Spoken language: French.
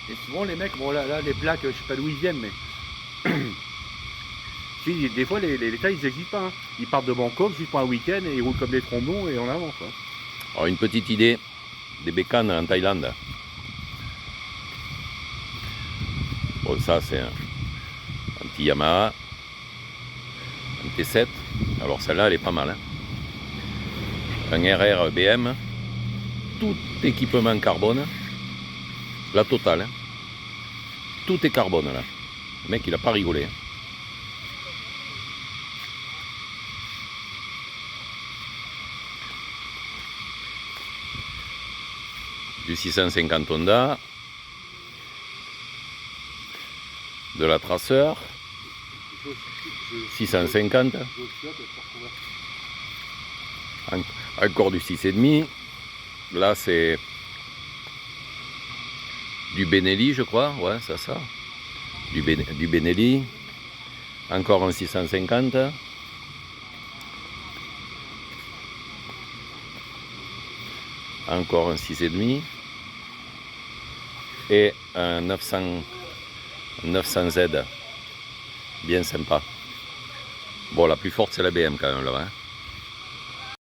Et souvent les mecs, bon là les plaques, je sais pas d'où ils viennent, mais si, des fois les tailles ils n'existent pas. Hein. Ils partent de Bangkok juste pour un week-end et ils roulent comme des trombons et en avant quoi. Alors une petite idée des bécanes en Thaïlande. Bon, ça c'est un petit Yamaha, un T7. Alors celle-là elle est pas mal. Hein. Un RR BM, tout équipement carbone, la totale. Hein. Tout est carbone là. Le mec il a pas rigolé. Hein. Du 650 Honda, de la Tracer, 650, encore du 6,5, là c'est du Benelli je crois, ouais c'est ça, du Benelli, encore un 650, encore un 6,5 et un 900Z, bien sympa. Bon, la plus forte c'est la BM quand même là. Hein.